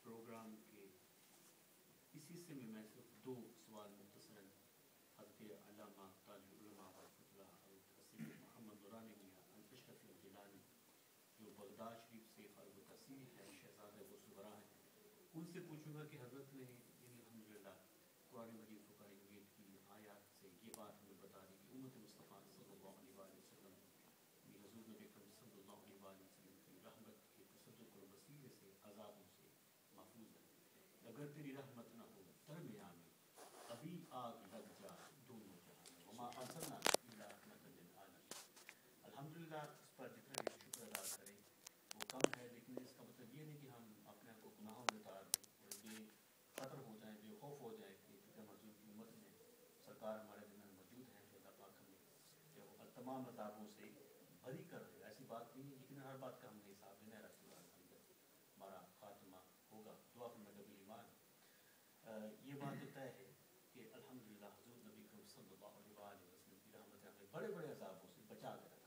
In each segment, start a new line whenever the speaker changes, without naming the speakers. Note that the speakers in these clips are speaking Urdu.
پروگرام کے اس حصے میں صرف دو سوال مختصراً حضرت علامہ تاج العلماء رحمۃ اللہ محمد نورانی میاں اشرف الجیلانی جو بغداد شریف سے فارغ التحصیل ہے، شہزادہ غوث ہیں، ان سے پوچھوں گا کہ حضرت نے الحمدللہ قرآن مجید فقہ مجید کی آیات سے یہ بات ہمیں بتا دی کہ امت مصطفیٰ صلی اللہ علیہ وآلہ وسلم حضور نبی اکرم صلی اللہ علیہ وآلہ وسلم کی رحمت کے تصدق اور وسیلے سے عذابوں سے محفوظ ہے. اگر تیری رحمت نہ ہو درمیان میں ابھی آگ لگ جا دونوں جہاں میں وما ارسلنا الا رحمۃ للعالمین. الحمدللہ اس پر جتنا بھی شکر ادا کریں وہ کم ہے، لیکن اس کا مطلب یہ نہیں کہ ہم اپنے آپ کو گناہوں میں اتار دیں اور بے خطر ہو جائیں، بے خوف ہو جائیں کہ چونکہ ہم حضور کی امت میں سرکار ہمارے درمیان موجود ہیں تو اللہ پاک ہمیں تمام عذابوں سے بری کر دے. ایسی بات نہیں ہے، لیکن ہر بات کا ہم نے حساب دینا ہے. رسول اللہ ہمارا خاتمہ ہوگا دعا میں قبل ایمان. یہ بات تو طے ہے کہ الحمدللہ حضور نبی کریم صلی اللہ علیہ وآلہ وسلم کی رحمت ہمیں بڑے بڑے عذابوں سے بچا کے رکھا.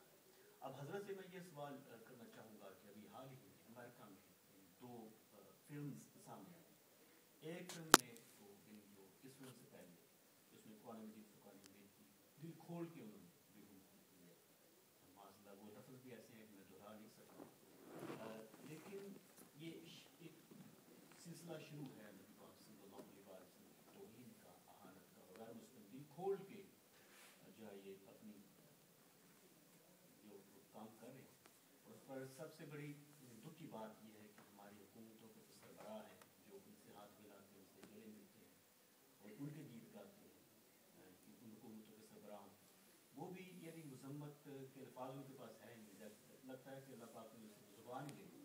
اب حضرت سے میں یہ سوال کرنا چاہوں گا کہ ابھی حال ہی میں امریکہ میں دو فلمز سامنے آئی. ایک فلم نے تو جو اس فلم سے پہلے اس میں قرآن مجید فقہ مجید کی دل کھول کے انہوں نے معاذ اللہ وہ لفظ بھی ایسے ہیں کہ میں دہرا نہیں سکتا، لیکن یہ ایک سلسلہ شروع ہے نبی پاک صلی اللہ علیہ وسلم کی توہین کا، اہانت کا، غیر مسلم دل کھول کے جو ہے یہ اپنی جو کام کر رہے ہیں. اور اس پر سب سے بڑی دکھ کی بات یہ ہے کہ ہماری حکومتوں کے سربراہ ہیں جو ان سے ہاتھ ملاتے ہیں، ان سے گلے ملتے ہیں اور ان کے گیت گاتے ہیں کہ ان حکومتوں کے سربراہوں وہ بھی یعنی مذمت کے الفاظ ان کے پاس ہے نہیں. لگتا ہے کہ اللہ پاک نے زبان ہی دے دی.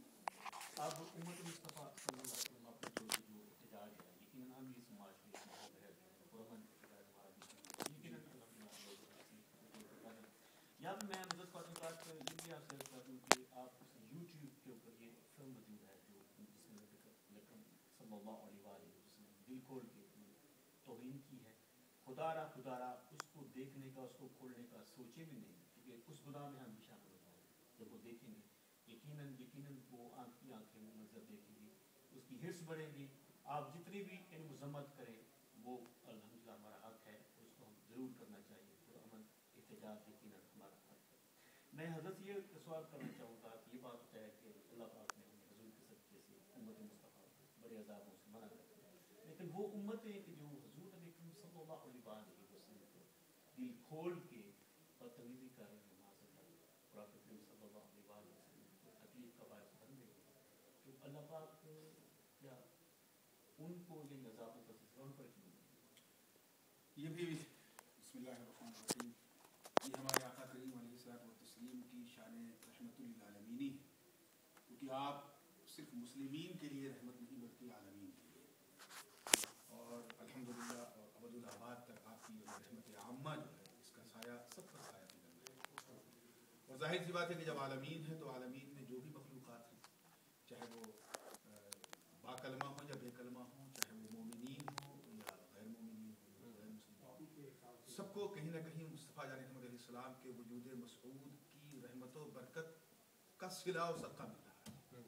اب امت مصطفیٰ صلی اللہ علیہ وسلم اپنے جو احتجاج ہے، یقیناً ہم اس معاشرے اس ماحول میں رہتے ہیں، پرامن احتجاج ہمارا بھی یقیناً الحمدللہ. یا میں مدد کا بات یہ بھی آپ سے کر دوں کہ آپ یوٹیوب کے اوپر یہ فلم موجود ہے جو جس میں نبی اکرم صلی اللہ علیہ وآلہ وسلم دل کھول کے توہین کی ہے. خدا را اس کو دیکھنے کا، اس کو کھولنے کا سوچے بھی نہیں، کیونکہ اس گناہ میں ہم بھی شامل ہو جائیں گے. جب وہ دیکھیں گے یقیناً وہ آنکھ کی آنکھیں وہ منظر دیکھیں گے، اس کی حرص بڑھے گی. آپ جتنی بھی ان مذمت کریں وہ الحمدللہ ہمارا حق ہے، اس کو ہم ضرور کرنا چاہیے. پرامن احتجاج یقیناً ہمارا حق ہے. میں حضرت یہ سوال کرنا چاہوں گا کہ یہ بات ہے کہ اللہ پاک نے ہمیں حضور کے صدقے سے امت مصطفیٰ کو بڑے عذابوں سے منع کر دیا، لیکن وہ امتیں کہ جو حضور نبی کریم صلی اللہ علیہ وسلم کو دل کھول کے بدتمیزی کر رہے ہیں، معاذ اللہ پراپٹ کریم صلی اللہ علیہ وسلم کو تکلیف کا باعث بن رہے ہیں، تو اللہ پاک کیا ان کو یہ عذابوں کا سلسلہ ان پر کیوں نہیں؟
یہ بھی بسم اللہ الرحمن الرحیم، یہ ہمارے آقا کریم علیہ الصلوۃ والتسلیم کی شان رحمت للعالمین ہے، کیونکہ آپ صرف مسلمین کے لیے رحمت نہیں بلکہ عالمین کے لیے. اور الحمدللہ اور ابد الآباد تک آپ کی رحمت عامہ جو ہے اس کا سایہ سب پر سایہ ہے. اور ظاہر سی بات ہے کہ جب عالمین ہے تو عالمین میں جو بھی مخلوقات ہیں، چاہے وہ با کلمہ ہوں یا بے کلمہ ہوں، چاہے وہ مومنین ہوں یا غیر مومنین ہوں یا غیر مسلم ہوں، سب کو کہیں نہ کہیں مصطفیٰ جان محمد علیہ السلام کے وجود مسعود کی رحمت و برکت کا صلہ و صدقہ مل رہا ہے.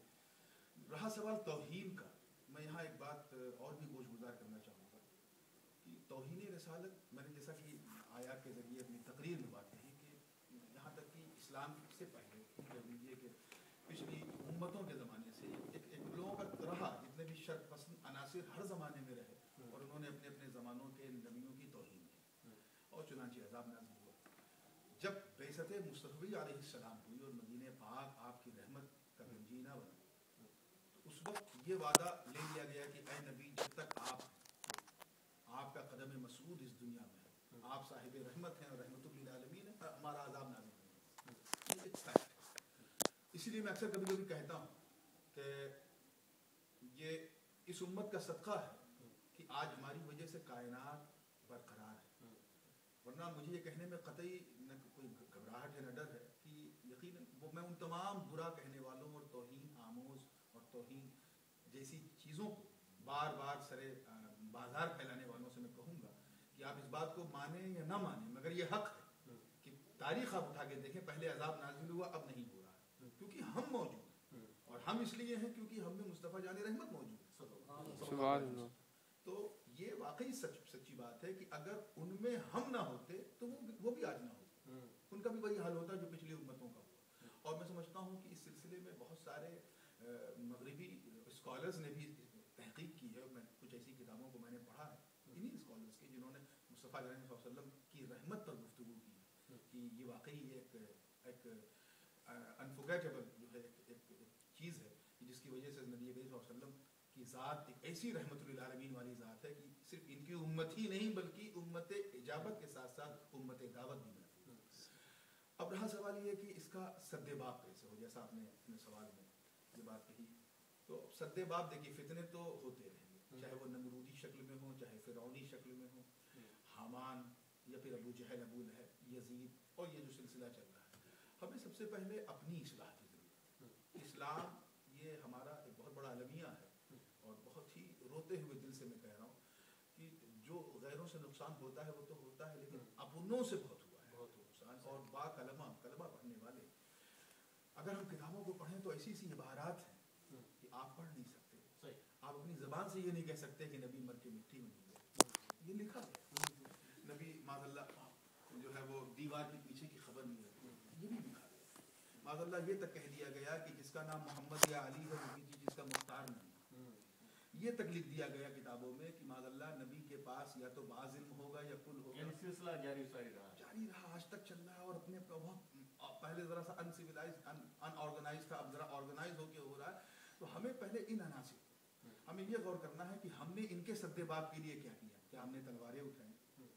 رہا سوال توہین کا، میں یہاں ایک بات اور بھی گوش گزار کرنا چاہوں گا کہ توہین رسالت، میں نے جیسا کہ آیات کے ذریعے اپنی تقریر میں بات کہی کہ یہاں تک کہ اسلام سے پہلے کہہ لیجیے کہ پچھلی امتوں کے زمانے سے ایک لوگوں کا رہا، جتنے بھی شرک پسند عناصر ہر زمانے میں رہے اور انہوں نے اپنے اپنے زمانوں کے نبیوں کی توہین کی اور چنانچہ عذاب نازل ہوا. جب بعثت مصطفی علیہ السلام ہوئی اور مدینہ پاک آپ کی رحمت کا گنجینہ بنا، تو اس وقت یہ وعدہ لے لیا گیا کہ اے نبی، جب تک آپ کا قدم مسعود اس دنیا میں ہے، آپ صاحب رحمت ہیں اور رحمت للعالمین ہیں، ہمارا عذاب نازل نہیں ہوگا. یہ ایک فیکٹ ہے. اسی لیے میں اکثر کبھی کبھی کہتا ہوں کہ یہ اس امت کا صدقہ ہے کہ آج ہماری وجہ سے کائنات برقرار ہے، ورنہ مجھے یہ کہنے میں قطعی نہ کوئی گھبراہٹ ہے نہ ڈر ہے کہ یقیناً میں ان تمام برا کہنے والوں اور توہین آموز اور توہین جیسی چیزوں کو بار بار سرے بازار پھیلانے والوں سے میں کہوں گا کہ آپ اس بات کو مانیں یا نہ مانیں، مگر یہ حق ہے کہ تاریخ آپ اٹھا کے دیکھیں، پہلے عذاب نازل ہوا، اب نہیں ہو رہا ہے، کیونکہ ہم موجود ہیں. اور ہم اس لیے ہیں کیونکہ ہم میں مصطفیٰ جان رحمت موجود ہے.
سبحان اللہ.
تو یہ واقعی سچی بات ہے کہ اگر ان میں ہم نہ ہوتے تو وہ بھی آج نہ ہوتے, ان کا بھی وہی حال ہوتا جو پچھلی امتوں کا ہوا. اور میں سمجھتا ہوں کہ اس سلسلے میں بہت سارے مغربی اسکالرز نے بھی تحقیق کی ہے. میں کچھ ایسی کتابوں کو میں نے پڑھا ہے انہی اسکالرز کی جنہوں نے مصطفیٰ صلی اللہ علیہ وسلم کی رحمت پر گفتگو کی ہے کہ یہ واقعی ایک انفورگیٹیبل جو ہے ایک چیز ہے جس کی وجہ سے نبی کریم صلی اللہ علیہ وسلم کی ذات ایک ایسی رحمت للعالمین والی ذات ہے کہ صرف ان کی امت ہی نہیں بلکہ امت اجابت کے ساتھ ساتھ امت دعوت بھی ملتی ہے. اب رہا سوال یہ کہ اس کا سد باب کیسے ہو, جیسا آپ نے اپنے سوال میں یہ بات کہی. تو سد باب دیکھیے فتنے تو ہوتے رہیں گے, چاہے وہ نمرودی شکل میں ہوں, چاہے فرعونی شکل میں ہوں, حامان یا پھر ابو جہل, ابو لہب, یزید, اور یہ جو سلسلہ چل رہا ہے. ہمیں سب سے پہلے اپنی اصلاح کی ضرورت ہے. اسلام یہ ہمارا ایک بہت بڑا المیہ ہے, اور بہت ہی روتے ہوئے دل سے میں کہہ رہا ہوں کہ جو غیروں سے نقصان ہوتا ہے وہ تو ہوتا ہے, لیکن اپنوں سے بہت ہوا ہے نقصان. اور با کلمہ پڑھنے والے اگر ہم کتابوں کو پڑھیں تو ایسی ایسی عبارات ہیں کہ آپ پڑھ نہیں سکتے. آپ اپنی زبان سے یہ نہیں کہہ سکتے کہ نبی مر کے مٹی میں نہیں گئے. یہ لکھا ہے نبی معاذ اللہ جو ہے وہ دیوار کے پیچھے کی خبر نہیں رکھتے, یہ بھی لکھا ہے. معاذ اللہ یہ تک کہہ دیا گیا کہ جس کا نام محمد یا علی ہے وہ جس کا مختار نہیں. یہ تک لکھ دیا گیا کتابوں میں کہ معاذ اللہ نبی کے پاس یا تو بعض علم ہوگا یا کل ہوگا.
سلسلہ جاری
رہا آج تک چل رہا ہے, اور اپنے بہت پہلے ذرا سا انسیولائزڈ ان آرگنائز تھا, اب ذرا آرگنائز ہو کے ہو رہا ہے. تو ہمیں پہلے ان عناصر ہمیں یہ غور کرنا ہے کہ ہم نے ان کے سد باب کے لیے کیا کیا. کیا ہم نے تلواریں اٹھائیں,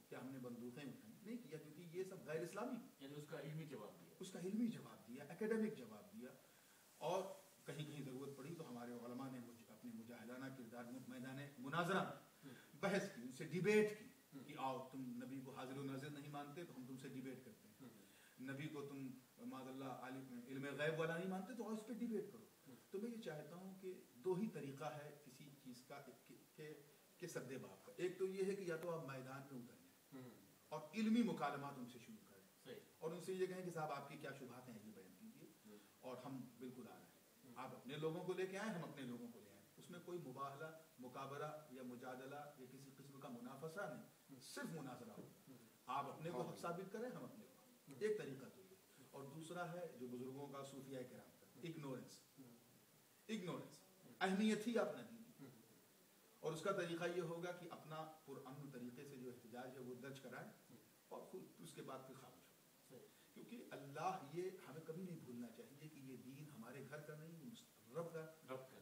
کیا ہم نے بندوقیں اٹھائیں؟ نہیں کیا, کیونکہ یہ سب غیر اسلامی.
یعنی اس کا علمی جواب دیا,
اس کا علمی جواب دیا, اکیڈمک جواب دیا. اور کہیں کہیں ضرورت پڑی تو ہمارے علماء نے اپنے مجاہدانہ کردار میں میدان مناظرہ بحث کی, ان سے ڈیبیٹ کی کہ آؤ تم نبی کو حاضر و ناظر نہیں مانتے تو ہم تم سے ڈیبیٹ کرتے ہیں, نبی کو تم معاذ اللہ علم غیب والا نہیں مانتے تو اس پہ ڈیبیٹ کرو. تو میں یہ چاہتا ہوں کہ دو ہی طریقہ ہے کسی چیز کا کہ سد باب کا. ایک تو یہ ہے کہ یا تو آپ میدان میں اتر جائیں اور علمی مکالمات ان سے شروع کریں, اور ان سے یہ کہیں کہ صاحب آپ کی کیا شبہات ہیں یہ بیان کیجیے, اور ہم بالکل آ رہے ہیں. آپ اپنے لوگوں کو لے کے آئیں, ہم اپنے لوگوں کو لے آئیں. اس میں کوئی مباہلہ, مقابلہ یا مجادلہ یا کسی قسم کا منافسہ نہیں, صرف مناظرہ ہوگا. آپ اپنے کو حق ثابت کریں, ہم اپنے کو. ایک طریقہ تو یہ. اور دوسرا ہے جو بزرگوں کا, صوفیاء کرام کا, اگنورنس. اہمیت ہی آپ نہ دیں. اور اس کا طریقہ یہ ہوگا کہ اپنا پرامن طریقے سے جو احتجاج ہے وہ درج کرائیں, اور خود اس کے بعد پھر خاموش ہو. کیونکہ اللہ یہ ہمیں کبھی نہیں بھولنا چاہیے کہ یہ دین ہمارے گھر کا نہیں, رب کا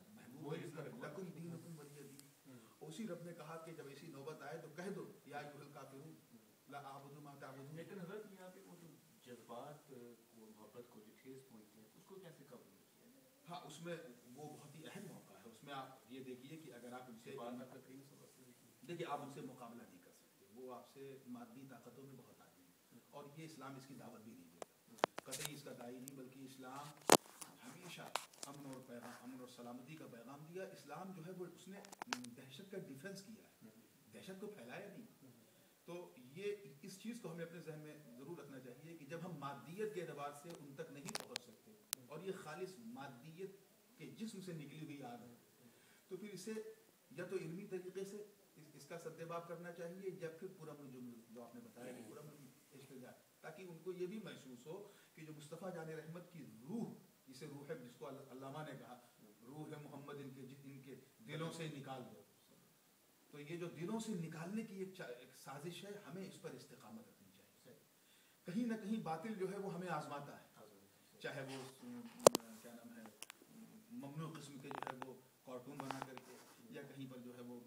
محبوب ہے. لکم دینکم ولی دین. اسی رب نے کہا کہ جب ایسی نوبت آئے تو کہہ دو یا ایھا الکافرون لا اعبد ما تعبدون.
لیکن حضرت یہاں پہ وہ جو جذبات کو, محبت کو جو ٹھیس پہنچتی ہے, اس کو کیسے قبول کیا ہے؟
ہاں, اس میں وہ بہت ہی اہم موقع ہے. اس میں آپ یہ دیکھیے کہ اگر آپ ان سے دیکھیے آپ ان سے مقابلہ نہیں کر سکتے, وہ آپ سے مادی طاقتوں میں بہت آگے ہیں, اور یہ اسلام اس کی دعوت بھی نہیں دیتا, قطعی اس کا داعی نہیں, بلکہ اسلام ہمیشہ امن اور سلامتی کا پیغام دیا. اسلام جو ہے وہ اس نے دہشت کا ڈیفنس کیا ہے, دہشت کو پھیلایا نہیں. تو یہ اس چیز کو ہمیں اپنے ذہن میں ضرور رکھنا چاہیے کہ جب ہم مادیت کے اعتبار سے ان تک نہیں پہنچ سکتے, اور یہ خالص مادیت کے جسم سے نکلی ہوئی آگ ہے, تو پھر اسے یا تو علمی طریقے سے اس کا سد باب کرنا چاہیے, یا پھر پورا جو آپ نے بتایا کہ پورا احتجاج, تاکہ ان کو یہ بھی محسوس ہو کہ جو مصطفیٰ جان رحمت کی روح, جسے روح ہے, جس کو علامہ نے کہا روح ہے محمد ان کے دلوں سے نکال دو, تو یہ جو دلوں سے نکالنے کی ایک سازش ہے, ہمیں اس پر استقامت رکھنی چاہیے. کہیں نہ کہیں باطل جو ہے وہ ہمیں آزماتا ہے, چاہے وہ کیا نام ہے ممنوع قسم کے جو ہے وہ کارٹون بنا کر کے, یا کہیں پر جو ہے وہ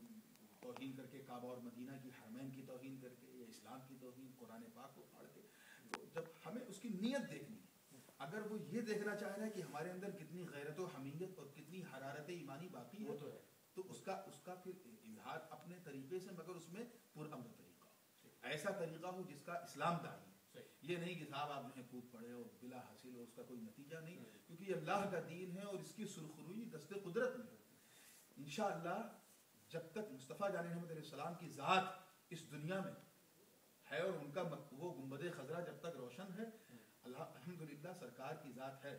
توہین کر کے کعبہ اور مدینہ کی حرمین کی توہین کر کے, یا اسلام کی توہین, قرآن پاک کو پھاڑ کے. تو جب ہمیں اس کی نیت دیکھنی ہے, اگر وہ یہ دیکھنا چاہ رہا ہے کہ ہمارے اندر کتنی غیرت و حمیت اور کتنی حرارت ایمانی باقی ہے, تو اس کا پھر اظہار اپنے طریقے سے, مگر اس میں پرامن طریقہ ہو, ایسا طریقہ ہو جس کا اسلام تعلیم. یہ نہیں کہ صاحب آپ جو ہے کود پڑے اور بلا حاصل ہو, اس کا کوئی نتیجہ نہیں, کیونکہ یہ اللہ کا دین ہے اور اس کی سرخروئی دست قدرت میں. انشاءاللہ جب تک مصطفیٰ جان رحمت علیہ السلام کی ذات اس دنیا میں ہے اور ان کا وہ گنبد خضرا جب تک روشن ہے, الحمدللہ سرکار کی ذات ہے,